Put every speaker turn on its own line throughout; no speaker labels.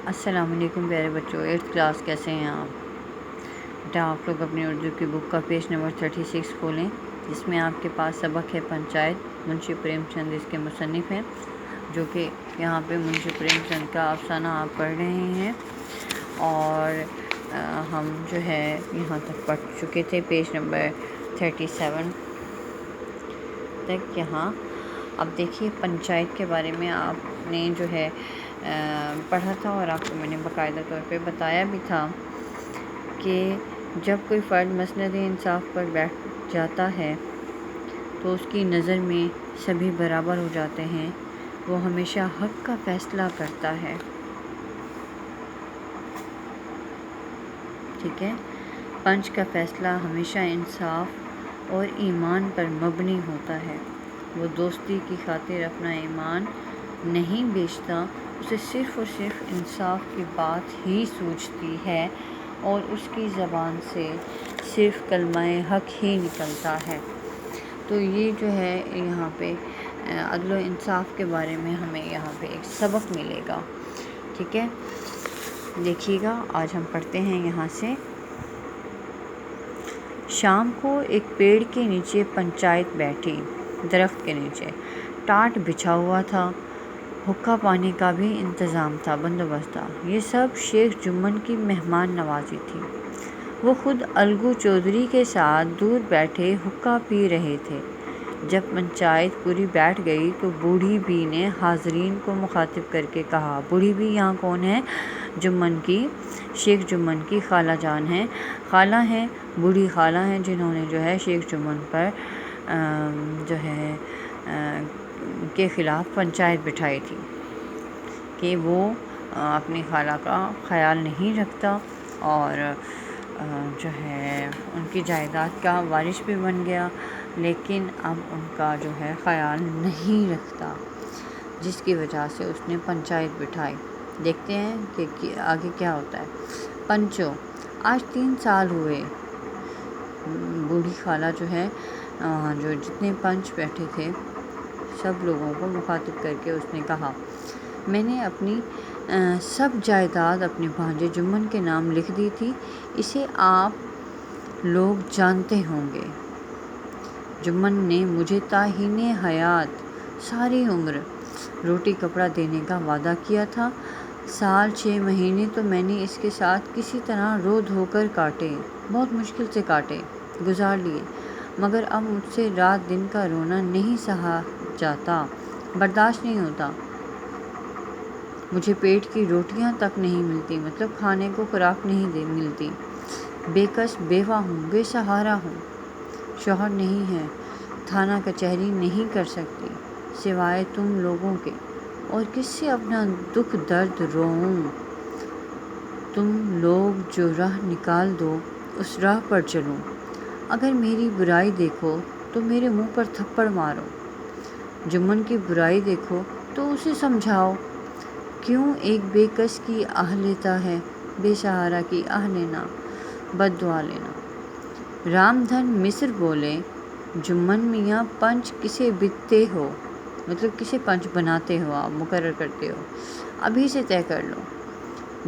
السلام علیکم پیارے بچوں، 8th کلاس کیسے ہیں آپ؟ بیٹا آپ لوگ اپنی اردو کی بک کا پیج نمبر 36 کھولیں، جس میں آپ کے پاس سبق ہے پنچایت۔ منشی پریم چند اس کے مصنف ہیں، جو کہ یہاں پہ منشی پریم چند کا افسانہ آپ پڑھ رہے ہیں، اور ہم جو ہے یہاں تک پڑھ چکے تھے پیج نمبر 37 تک یہاں۔ اب دیکھیے پنچایت کے بارے میں آپ نے جو ہے پڑھا تھا، اور آپ کو میں نے باقاعدہ طور پہ بتایا بھی تھا کہ جب کوئی فرد مسند انصاف پر بیٹھ جاتا ہے تو اس کی نظر میں سبھی برابر ہو جاتے ہیں، وہ ہمیشہ حق کا فیصلہ کرتا ہے۔ ٹھیک ہے، پنچ کا فیصلہ ہمیشہ انصاف اور ایمان پر مبنی ہوتا ہے۔ وہ دوستی کی خاطر اپنا ایمان نہیں بیچتا، اسے صرف اور صرف انصاف کی بات ہی سوچتی ہے، اور اس کی زبان سے صرف کلمہ حق ہی نکلتا ہے۔ تو یہ جو ہے یہاں پہ عدل و انصاف کے بارے میں ہمیں یہاں پہ ایک سبق ملے گا۔ ٹھیک ہے، دیکھیے گا، آج ہم پڑھتے ہیں یہاں سے۔ شام کو ایک پیڑ کے نیچے پنچایت بیٹھی، درخت کے نیچے ٹاٹ بچھا ہوا تھا، حقہ پانی کا بھی انتظام تھا، بندوبست تھا۔ یہ سب شیخ جمن کی مہمان نوازی تھی۔ وہ خود الگو چودھری کے ساتھ دور بیٹھے حقہ پی رہے تھے۔ جب پنچایت پوری بیٹھ گئی تو بوڑھی بی نے حاضرین کو مخاطب کر کے کہا، بوڑھی بی یہاں کون ہے؟ جمن کی، شیخ جمن کی خالہ جان ہیں، خالہ ہیں، بوڑھی خالہ ہیں، جنہوں نے جو ہے شیخ جمن پر جو ہے کے خلاف پنچایت بٹھائی تھی کہ وہ اپنی خالہ کا خیال نہیں رکھتا، اور جو ہے ان کی جائیداد کا وارث بھی بن گیا، لیکن اب ان کا جو ہے خیال نہیں رکھتا، جس کی وجہ سے اس نے پنچایت بٹھائی۔ دیکھتے ہیں کہ آگے کیا ہوتا ہے۔ پنچو، آج 3 سال ہوئے۔ بوڑھی خالہ جو ہے جو جتنے پنچ بیٹھے تھے سب لوگوں کو مخاطب کر کے اس نے کہا، میں نے اپنی سب جائیداد اپنے بھانجے جمن کے نام لکھ دی تھی، اسے آپ لوگ جانتے ہوں گے۔ جمن نے مجھے تاحین حیات ساری عمر روٹی کپڑا دینے کا وعدہ کیا تھا۔ سال 6 مہینے تو میں نے اس کے ساتھ کسی طرح رو دھو کر کاٹے، بہت مشکل سے کاٹے، گزار لیے، مگر اب مجھ سے رات دن کا رونا نہیں سہا جاتا، برداشت نہیں ہوتا۔ مجھے پیٹ کی روٹیاں تک نہیں ملتی، مطلب کھانے کو خوراک نہیں ملتی۔ بے کس بیوہ ہوں، بے سہارا ہوں، شوہر نہیں ہے، تھانہ کچہری نہیں کر سکتی سوائے تم لوگوں کے، اور کس سے اپنا دکھ درد روؤں؟ تم لوگ جو راہ نکال دو اس راہ پر چلوں، اگر میری برائی دیکھو تو میرے منہ پر تھپڑ مارو، جمن کی برائی دیکھو تو اسے سمجھاؤ، کیوں ایک بے کس کی آہ لیتا ہے، بے سہارا کی آہ لینا، بد دعا لینا۔ رام دھن مصر بولے، جمن میاں پنچ کسے بتتے ہو، مطلب کسے پنچ بناتے ہو، آپ مقرر کرتے ہو، ابھی سے طے کر لو۔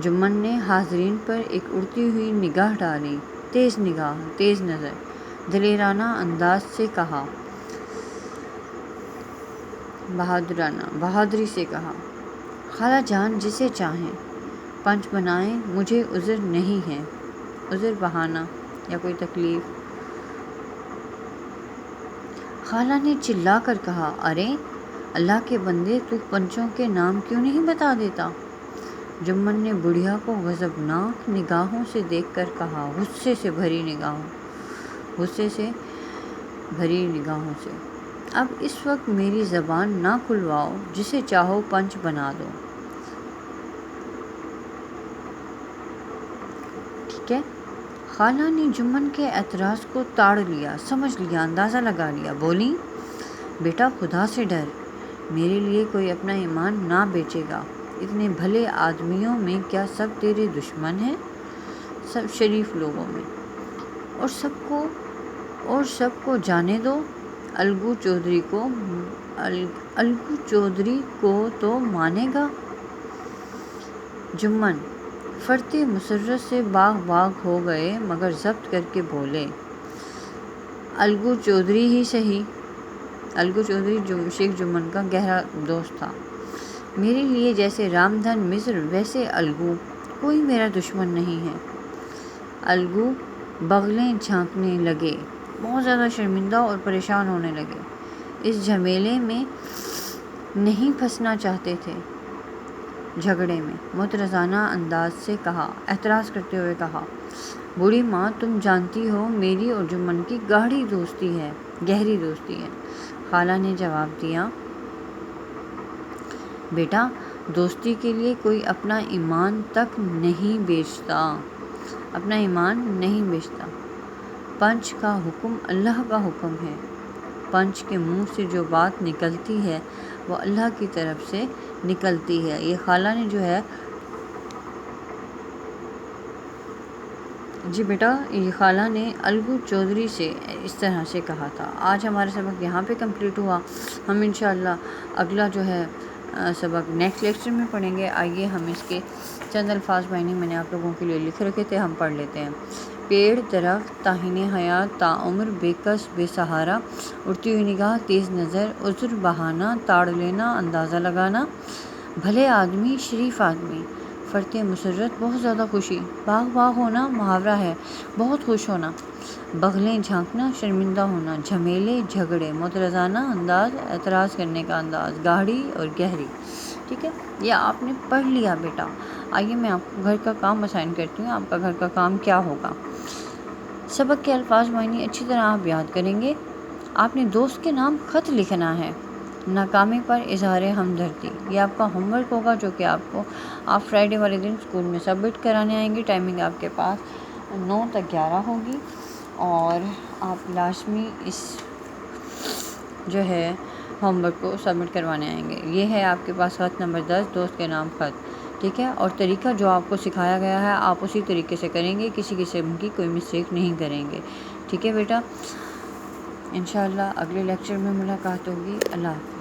جمن نے حاضرین پر ایک اڑتی ہوئی نگاہ ڈالی، تیز نگاہ، تیز نظر، دلیرانہ انداز سے کہا، بہادری سے کہا، خالہ جان جسے چاہیں پنچ بنائیں، مجھے عذر نہیں ہے، عذر بہانہ یا کوئی تکلیف۔ خالہ نے چلا کر کہا، ارے اللہ کے بندے، تو پنچوں کے نام کیوں نہیں بتا دیتا؟ جمن نے بڑھیا کو غضبناک نگاہوں سے دیکھ کر کہا، غصے سے بھری نگاہوں سے، اب اس وقت میری زبان نہ کھلواؤ، جسے چاہو پنچ بنا دو۔ ٹھیک ہے، خالہ نے جمن کے اعتراض کو تاڑ لیا، سمجھ لیا، اندازہ لگا لیا، بولی، بیٹا خدا سے ڈر، میرے لیے کوئی اپنا ایمان نہ بیچے گا، اتنے بھلے آدمیوں میں کیا سب تیرے دشمن ہیں؟ سب شریف لوگوں میں، اور سب کو جانے دو، الگو چودھری کو تو مانے گا، جمن فرتے مسرت سے باغ باغ ہو گئے مگر ضبط کر کے بولے، الگو چودھری ہی سہی۔ الگو چودھری شیخ جمن کا گہرا دوست تھا۔ میرے لیے جیسے رام دھن مصر ویسے الگو کوئی میرا دشمن نہیں ہے۔ الگو بغلیں جھانکنے لگے، بہت زیادہ شرمندہ اور پریشان ہونے لگے، اس جھمیلے میں نہیں پھنسنا چاہتے تھے۔ جھگڑے میں معترضانہ انداز سے کہا، اعتراض کرتے ہوئے کہا، بوڑھی ماں تم جانتی ہو میری اور جمن کی گہری دوستی ہے۔ خالہ نے جواب دیا، بیٹا دوستی کے لیے کوئی اپنا ایمان تک نہیں بیچتا، پنچ کا حکم اللہ کا حکم ہے، پنچ کے منہ سے جو بات نکلتی ہے وہ اللہ کی طرف سے نکلتی ہے۔ یہ خالہ نے جو ہے جی بیٹا، یہ خالہ نے الگو چودھری سے اس طرح سے کہا تھا۔ آج ہمارا سبق یہاں پہ کمپلیٹ ہوا۔ ہم انشاءاللہ اگلا جو ہے سبق نیکسٹ لیکچر میں پڑھیں گے۔ آئیے ہم اس کے چند الفاظ میں نے آپ لوگوں کے لیے لکھ رکھے تھے، ہم پڑھ لیتے ہیں۔ پیڑ درخت تاہین حیات تا عمر بے کس بے سہارا، اڑتی ہوئی نگاہ تیز نظر عذر بہانا، تاڑ لینا اندازہ لگانا، بھلے آدمی شریف آدمی، فرتے مسرت بہت زیادہ خوشی، باغ باغ ہونا محاورہ ہے بہت خوش ہونا، بغلیں جھانکنا شرمندہ ہونا، جھمیلے جھگڑے معترضانہ انداز اعتراض کرنے کا انداز، گاڑھی اور گہری۔ ٹھیک ہے، یہ آپ نے پڑھ لیا بیٹا۔ آئیے میں آپ کو گھر کا کام اسائن کرتی ہوں۔ آپ کا گھر کا کام کیا ہوگا؟ سبق کے الفاظ معنی اچھی طرح آپ یاد کریں گے۔ آپ نے دوست کے نام خط لکھنا ہے، ناکامی پر اظہار ہمدردی، یہ آپ کا ہوم ورک ہوگا جو کہ آپ فرائیڈے والے دن اسکول میں سبمٹ کرانے آئیں گے۔ ٹائمنگ آپ کے پاس 9 تا 11 ہوگی اور آپ لازمی اس جو ہے ہوم ورک کو سبمٹ کروانے آئیں گے۔ یہ ہے آپ کے پاس خط نمبر 10، دوست کے نام خط۔ ٹھیک ہے، اور طریقہ جو آپ کو سکھایا گیا ہے آپ اسی طریقے سے کریں گے، کسی قسم کی کوئی مسٹیک نہیں کریں گے۔ ٹھیک ہے بیٹا، انشاءاللہ اگلے لیکچر میں ملاقات ہوگی۔ اللہ حافظ۔